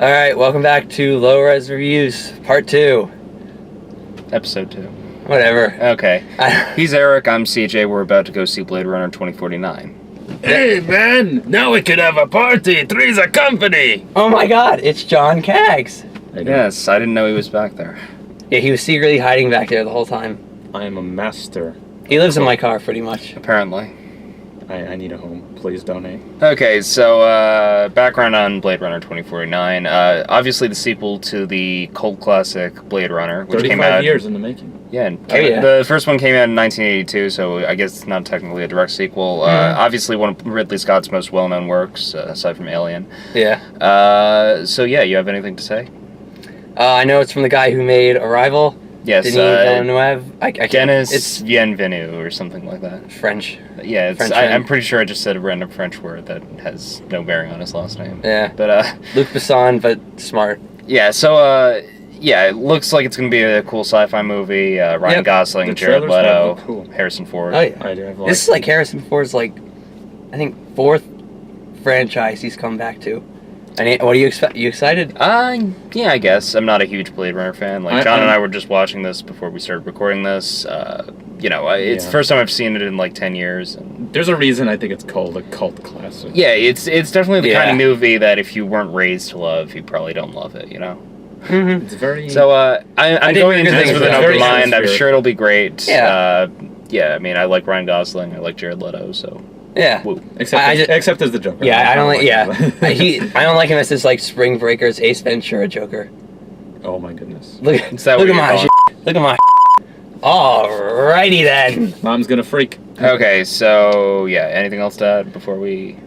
All right, welcome back to Low Res Reviews, Part 2. Episode 2. Whatever. Okay. He's Eric, I'm CJ, we're about to go see Blade Runner 2049. Hey, man! Now we could have a party! Three's a company! Oh my god, it's John Kaggs. Yes, I didn't know he was back there. Yeah, he was secretly hiding back there the whole time. I am a master. He lives in my car, pretty much. Apparently. I need a home. Please donate. Okay, so, background on Blade Runner 2049. Obviously the sequel to the cult classic Blade Runner, which came 35 out... years in the making. Yeah, yeah. The first one came out in 1982, so I guess it's not technically a direct sequel. Obviously one of Ridley Scott's most well-known works, aside from Alien. Yeah. So yeah, you have anything to say? I know it's from the guy who made Arrival. Yes, Denis Villeneuve. Denis Villeneuve or something like that. French. Yeah, French I'm pretty sure I just said a random French word that has no bearing on his last name. Yeah. But, Luc Besson, but smart. yeah, so, yeah, it looks like it's going to be a cool sci-fi movie. Ryan Gosling, The Jared trailers Leto, look cool. Harrison Ford. Oh, yeah. I do have This is like Harrison Ford's, I think, 4th franchise he's come back to. And what do you expect? You excited? Yeah, I guess. I'm not a huge Blade Runner fan. Like, John and I were just watching this before we started recording this. You know, it's the first time I've seen it in, 10 years. And There's a reason I think it's called a cult classic. yeah, it's definitely the kind of movie that if you weren't raised to love, you probably don't love it, you know? Mm-hmm. It's very... So, I'm going into this with an open mind. I'm atmospheric. sure it'll be great. Yeah. Yeah, I mean, I like Ryan Gosling. I like Jared Leto, so... Yeah. Woo. Except as the Joker. Yeah, I don't like. him. Yeah, I don't like him as this Spring Breakers Ace Ventura Joker. Oh my goodness. Look at my shit. Look at my. Alrighty then. Mom's gonna freak. Okay, so yeah, anything else to add before we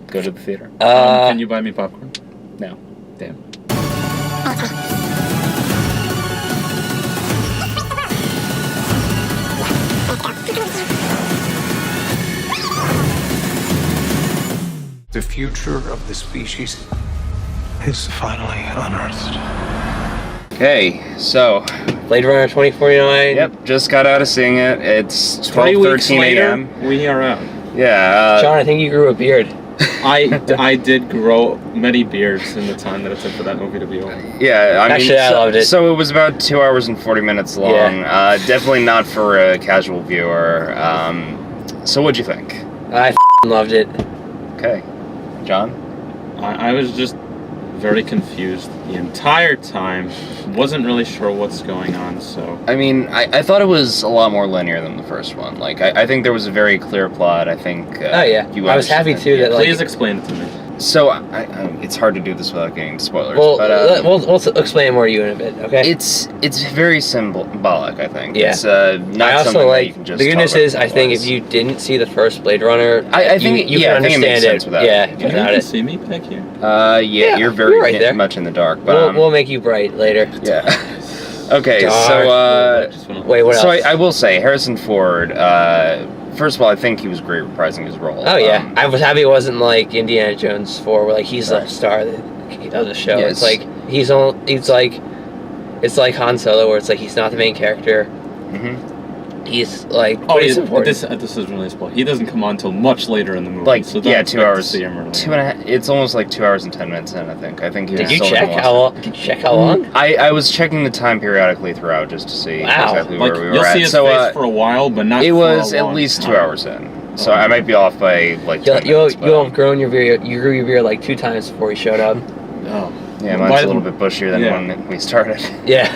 go to the theater? Can you buy me popcorn? No. Damn. The future of the species is finally unearthed. Okay, so Blade Runner 2049. yep, just got out of seeing it. It's 3 weeks 12:13 later, a.m. we are out. Yeah. John, I think you grew a beard. I did grow many beards in the time that it took for that movie to be over. Yeah, I Actually, mean, I loved it. So it was about 2 hours and 40 minutes long. Yeah. Definitely not for a casual viewer. So what'd you think? I loved it. Okay, John. I was just very confused the entire time. Wasn't really sure what's going on, so... I mean, I thought it was a lot more linear than the first one. Like, I think there was a very clear plot. I think... Oh yeah, I was happy too that Please explain it to me. So, it's hard to do this without getting spoilers. Well, but, we'll explain more to you in a bit, okay? It's very symbolic, I think. Yeah. It's not I also something that like you can just the good talk news about is I think if you didn't see the first Blade Runner, I think you yeah, can I think it makes understand sense it. without Yeah, it. Can you without even it. see me back here? Yeah, you're very you're right there. much in the dark, but We'll make you bright later. yeah. Okay, Dark. so Wait, what else? so I will say Harrison Ford. First of all, I think he was great reprising his role. Oh yeah, I was happy it wasn't like Indiana Jones 4, where he's the star of the show. Yes. It's like it's like Han Solo, where it's like he's not the main character. Mm-hmm. He's like This important. is really a spoil. He doesn't come on until much later in the movie. Like so don't yeah, expect 2 to hours, see him early. 2.5. It's almost like 2 hours and 10 minutes in. I think. I think. he Did was you still check in how long? Did you check how long? I was checking the time periodically throughout just to see Wow. exactly Like where we were you'll at. see his So face for a while, but not. it for was a at long least 2 time. hours in. So I might be off by like 10 You'll minutes. but, have grown your beard. You grew your beard like 2 times before he showed up. Oh. yeah, mine's a little bit bushier than when we started. Yeah.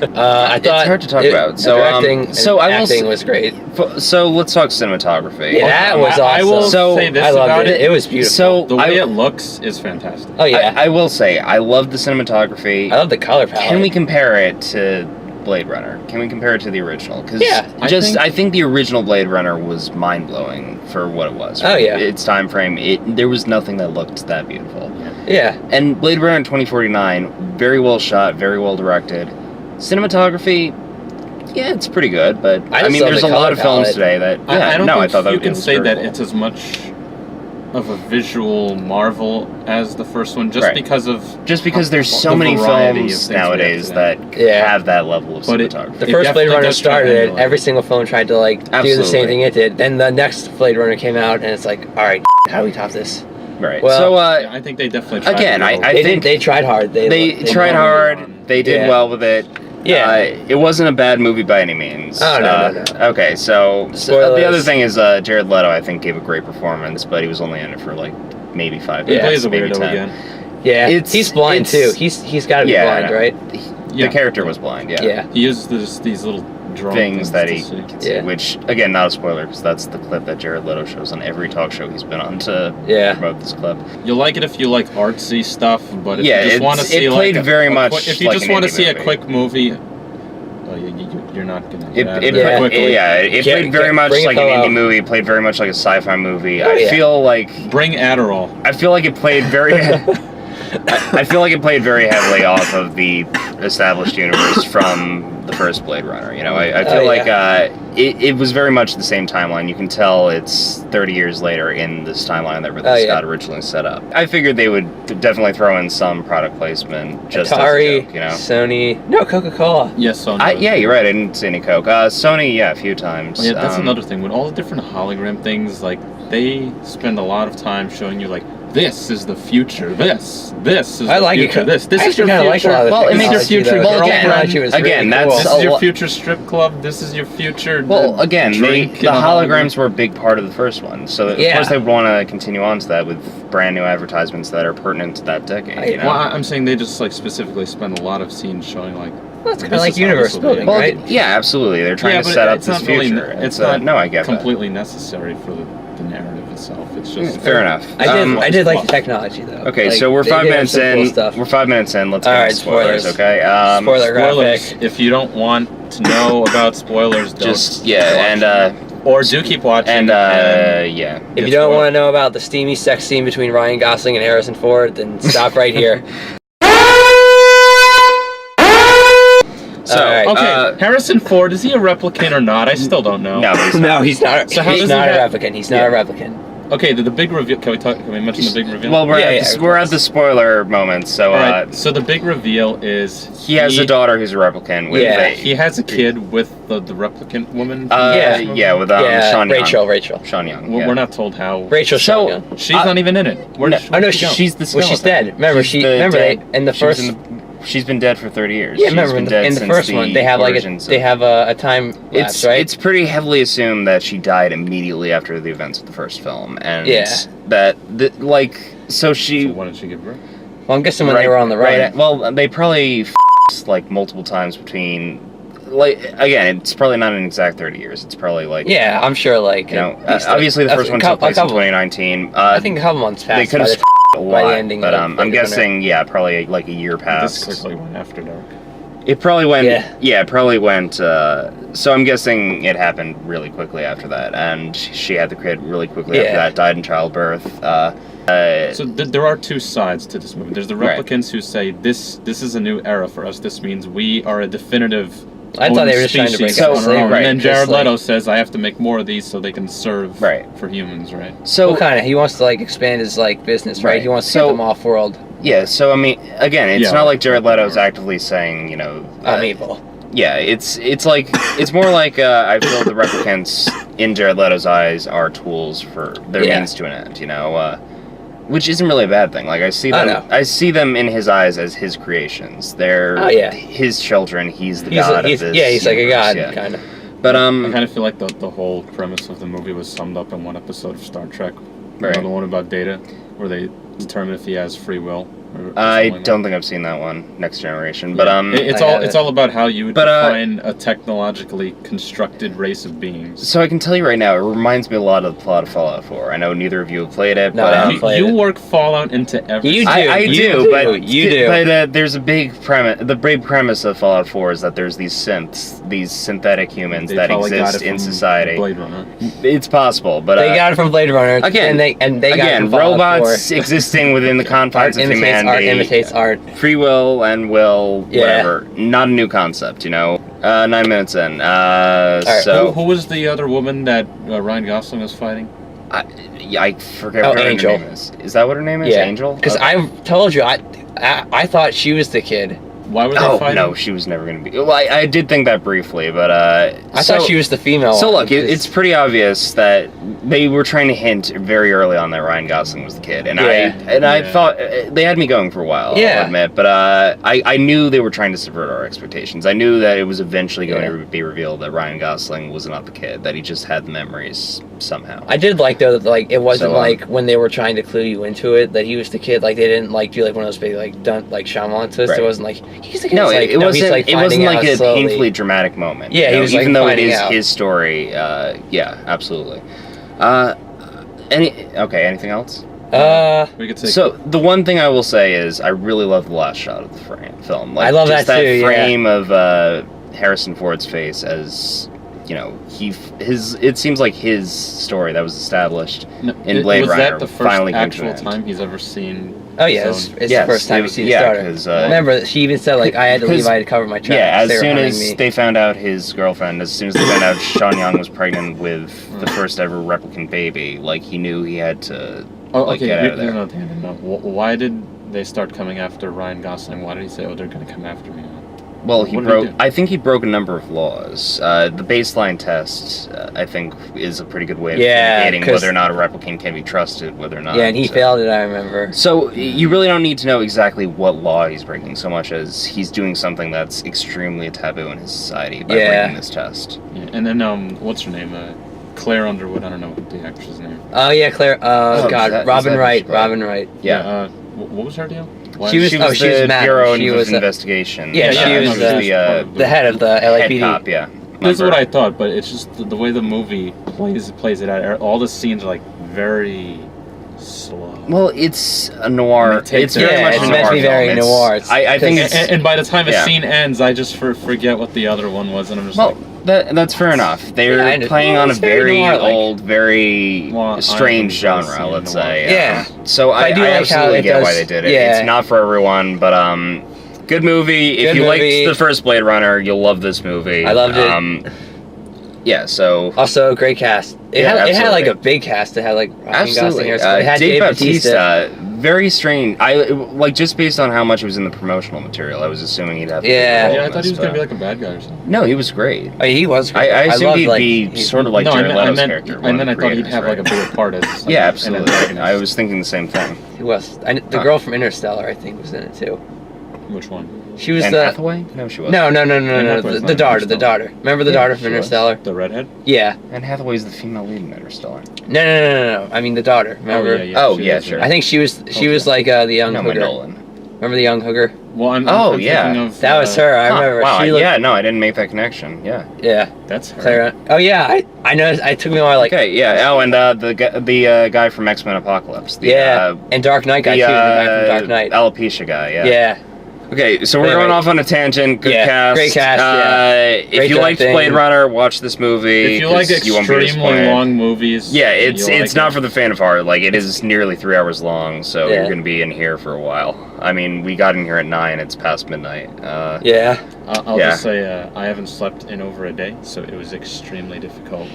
I thought it's hard to talk about. So, directing, so I will acting was great. So let's talk cinematography. Yeah, that was awesome. I will So, say this I loved about it. It was beautiful. So The way it looks is fantastic. Oh yeah, I will say I love the cinematography. I love the color palette. Can we compare it to Blade Runner? Can we compare it to the original? Because Yeah, I think the original Blade Runner was mind blowing for what it was. Oh, yeah. Its time frame. There was nothing that looked that beautiful. Yeah. And Blade Runner 2049, very well shot, very well directed. Cinematography, yeah, it's pretty good, but I I just mean, love there's the a lot color of films palette. today that I don't think I thought that you it can was say very that cool. it's as much of a visual marvel as the first one, just Right. because there's so the many variety of films things we have nowadays today. that have that level of But cinematography. The It first Blade definitely Runner does try to started it. emulate. Every single phone tried to do the Absolutely. same thing it did. Then the next Blade Runner came out, and it's like, all right, how do we top this? Right. Well, so I think they definitely tried again, to go- I think they tried hard. they tried hard. They did Yeah. well with it. Yeah. It wasn't a bad movie by any means. Oh, no. Okay, so the Spoilers. other thing is Jared Leto, I think, gave a great performance, but he was only in it for like maybe 5 He minutes. plays a maybe weirdo 10. again. Yeah, It's- he's blind it's- too. He's got to be Yeah, blind, right? Yeah. The character was blind, yeah. Yeah. He uses these little drone Things that to he see. can see, Yeah. which, again, not a spoiler, because that's the clip that Jared Leto shows on every talk show he's been on to Yeah. promote this clip. You'll like it if you like artsy stuff, but if Yeah, you just want to it see played like very a much quick, if you like just an want to indie see a movie. quick movie, you're not gonna. It, get out of it, there Yeah. quickly. it Get- played very get- much bring like a an pillow. indie movie. It played very much like a sci-fi movie. Oh, I yeah. feel like Bring Adderall. it played very. I feel like it played very heavily off of the established universe from the first Blade Runner. You know, I feel Oh, like yeah. it was very much the same timeline. You can tell it's 30 years later in this timeline that Ridley Oh, yeah. Scott originally set up. I figured they would definitely throw in some product placement just Atari, as a joke, you know. Sony, no Coca-Cola. Yes, so Yeah, you're right. I didn't see any Coke. Sony, yeah, a few times. Yeah, that's another thing. With all the different hologram things, like they spend a lot of time showing you like this is the future. This is I the like future. it. This I is your actually kinda like a future. lot of the Well, it makes your technology, future though. Well, The again, technology was really again, cool. that's This is your lot- future strip club. This is your future. Well, again, drink the in a holograms were a big part of the first one, so of Yeah. course they would want to continue on to that with brand new advertisements that are pertinent to that decade. You know? Well, I'm saying they just like specifically spend a lot of scenes showing like. Well, it's this kind of like is how universe this will be. building, Well, right? yeah, absolutely. They're trying Yeah, to but set up it's this not really- future. it's not no, I get completely necessary for the narrative itself. It's just that. Fair enough. I did like the technology though. Okay, Like, so we're they 5 did have minutes some cool in. stuff. We're 5 minutes in. Let's All get right, into spoilers, spoilers. okay? Spoiler spoilers. graphic. If you don't want to know about spoilers, don't Just and or do keep watching. yeah. If you Yes, don't well- want to know about the steamy sex scene between Ryan Gosling and Harrison Ford, then stop right here. So All right. Okay, Harrison Ford, is he a replicant or not? I still don't know. no, he's not. No, he's not. So how he's does not he a have- replicant. He's not a replicant. Okay, the big reveal. Can we mention the big reveal? Well, we're Yeah, we're at the spoiler moment, so all right. So the big reveal is he has a daughter who's a replicant with Yeah, He has a kid with the replicant woman. Yeah. with Yeah, Sean Young. Rachel. Sean Young. We're, yeah. we're not told how. Rachel So- Young. She's not even in it. Where No, did Oh no, she go? she's the well, she's skeleton. dead. Remember, She's the remember dead- they in the she was first. she's been dead for 30 years. Yeah, She's remember been in dead the since first one they have like origins they of- have a time lapse, it's right? it's pretty heavily assumed that she died immediately after the events of the first film, and Yeah. that like so she So why did she give birth? Well, I'm guessing when they were on the run. well, they probably like multiple times between. Like again, it's probably not an exact 30 years. It's probably like Yeah, I'm sure. Like you know, at least obviously the a first one cou- took place a in couple- 2019. I think a couple months they passed. could by have the a by the lot, ending but of I'm Blade Runner. guessing probably like a year This passed. quickly went after dark. It probably went. Yeah. Yeah, it probably went. So I'm guessing it happened really quickly after that, and she had the kid really quickly after Yeah. that. Died in childbirth. So there are two sides to this movie. There's the Right. replicants who say this is a new era for us. This means we are a definitive. I thought they were own just trying to break species up on our slavery. own. Right, And then Jared just like- Leto says, "I have to make more of these so they can serve Right. for humans." Right. So What kind of? He wants to like expand his like business, right? Right. He wants to So- get them off world. yeah. So I mean, again, it's Yeah. not like Jared Leto's actively saying, you know. I'm evil. Yeah, it's like it's more like I feel the replicants in Jared Leto's eyes are tools for their Yeah. means to an end. You know. Which isn't really a bad thing. Like I see I them, know. I see them in his eyes as his creations. They're Oh, yeah. his children. He's the He's god he's, of this. yeah, he's like a universe, god, yeah. kind of. But I kind of feel like the whole premise of the movie was summed up in one episode of Star Trek. Right. The one about Data, where they determine if he has free will. Or I something like don't that. think I've seen that one. Next Generation, but It's I all haven't. it's all about how you would But, define a technologically constructed race of beings. So I can tell you right now, it reminds me a lot of the plot of Fallout 4. I know neither of you have played it, No, but I haven't played You it. work Fallout into every. You do. I do, but You do. But there's a big premise. The big premise of Fallout 4 is that there's these synths, these synthetic humans They that probably got exist it in from society. Blade Runner. It's possible, but They got it from Blade Runner, again- and they got it again, from Fallout robots 4. existing within the confines Art of imitates humanity. art imitates art. Free will and will, Yeah. whatever. Not a new concept, you know. 9 minutes in. right. So Who was the other woman that Ryan Gosling was fighting? I forget Oh, what her Angel. name is. Is that what her name is? Yeah, Angel? Because Okay. I told you, I thought she was the kid Why were they Oh fighting? no, she was never going to be. Well, I did think that briefly, but I thought she was the female. So one, look, it's pretty obvious that they were trying to hint very early on that Ryan Gosling was the kid, and I thought they had me going for a while. Yeah. I'll admit, but I knew they were trying to subvert our expectations. I knew that it was eventually going to be revealed that Ryan Gosling was not the kid, that he just had the memories somehow. I did like though that like it wasn't So, like when they were trying to clue you into it that he was the kid. Like they didn't like do like one of those big like Shyamalan twists. Right. It wasn't like he's the kid. No, It's like, it wasn't. He's, like, It wasn't finding like out a slowly. painfully dramatic moment. Yeah, you he know, was, like, even though it finding is out. his story. Yeah, absolutely. Anything else? We could say. So the one thing I will say is I really love the last shot of the film. Like, I love just that too, yeah. frame of Harrison Ford's face as it seems like his story that was established in Blade was Runner that the first finally came to actual an end. time he's ever seen? Oh yeah, his it's own- the first time you see his daughter. 'cause, Remember, she even said like I had to leave. I had to cover my tracks. yeah, as They were soon hunting as me. they found out his girlfriend, as soon as they found out Sean Young was pregnant with the first ever replicant baby, like he knew he had to get out of there. No. Why did they start coming after Ryan Gosling? Why did he say, "Oh, they're going to come after me"? Well, What did he do? I think he broke a number of laws. The baseline test, I think, is a pretty good way of indicating 'cause- whether or not a replicant can be trusted, whether or not. Yeah, and he failed it. I remember. So you really don't need to know exactly what law he's breaking, so much as he's doing something that's extremely taboo in his society by breaking this test. Yeah, and then what's her name? Claire Underwood. I don't know what the actress's name. Oh yeah, Claire. Oh, God, is that Robin who Wright. she played? Robin Wright. Yeah. What was her deal? She was- She oh, was she was the Madam. Bureau She of was Investigation. yeah, she was the head of the head LAPD. cop, yeah. This is Remember? what I thought, but it's just the way the movie plays it out. All the scenes are like very slow. Well, it's a noir. It takes- It's very Yeah, much it's a meant noir to be very film. It's- noir. It's- I think it's And by the time a yeah. scene ends, I just forget what the other one was, and I'm just well. like, That's fair enough. They're Yeah, I understand. playing Well, on a it's very very noir-like. old, very Well, I strange haven't genre, seen let's noir. say. Yeah. So I I do like how absolutely it get does- why they did it. yeah. It's not for everyone, but good movie. If Good you liked movie. the first Blade Runner, you'll love this movie. I loved it. Yeah. So Also, great cast. It Yeah, had like absolutely. a big cast. It had like Ryan absolutely, Gosling. It had Dave Dave Bautista. Very strange. Like just based on how much it was in the promotional material, I was assuming he'd have. Yeah. yeah, I thought he was gonna be like a bad guy or something. No, he was great. Oh, he was. Great. I assumed loved, he'd like, be sort of like no, Jared Leto's I character. meant I thought he'd creators, have like a right? bigger part as like, Yeah, an absolutely. antagonist. I was thinking the same thing. He was. The girl from Interstellar, I think, was in it too. Which one? She was Anne the. Hathaway? No, she wasn't. No. Hathaway's The not daughter. in The daughter. Remember the Yeah, daughter from she was. Interstellar? The redhead? Yeah. Anne Hathaway's the female lead in Interstellar. No. I mean the daughter. Remember? Oh, she yeah, is, sure. I think she was. She was like the young No, my hooker. Nolan. Remember the young hooker? Well, I'm Oh, I'm yeah. thinking of, That was her. I Huh, remember. Wow, She looked, yeah, no, I didn't make that connection. Yeah. Yeah. That's her. Clara. Oh yeah. I noticed. I took me a while. Like. Okay, yeah. Oh, and the guy from X-Men Apocalypse. The, Yeah. And Dark Knight guy too. The guy from Dark Knight. alopecia guy. Yeah. Yeah. Okay, so we're Anyway. going off on a tangent. Good Yeah, cast. great cast, yeah. If you liked directing. Blade Runner, watch this movie. If you like 'cause you won't be extremely disappointed. long movies, Yeah, it's you'll like not it. for the fan of heart. Like it is nearly 3 hours long, so Yeah. you're gonna be in here for a while. I mean, we got in here at 9. It's past midnight. Yeah. I'll Yeah. just say I haven't slept in over a day, so it was extremely difficult.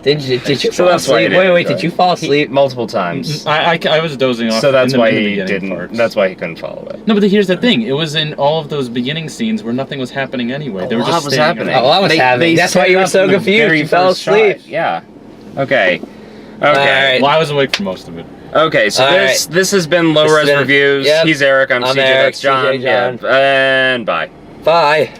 Did you So fall that's why you asleep? didn't Wait. enjoy Did you it. fall asleep? Multiple times. I was dozing off. So that's in the, why in the he beginning didn't. parts. That's why he couldn't follow it. No, but here's the thing. It was in all of those beginning scenes where nothing was happening anyway. They were just was standing happening. around. A lot was happening. That's why set you were up so in the confused. very You fell first asleep. shot. Yeah. Okay. All Okay. right. Well, I was awake for most of it. Okay. So All this has been Low This has Res been- Reviews. yep. He's Eric. I'm I'm CJ. Eric, That's John. CJ John. Yeah. And bye. Bye.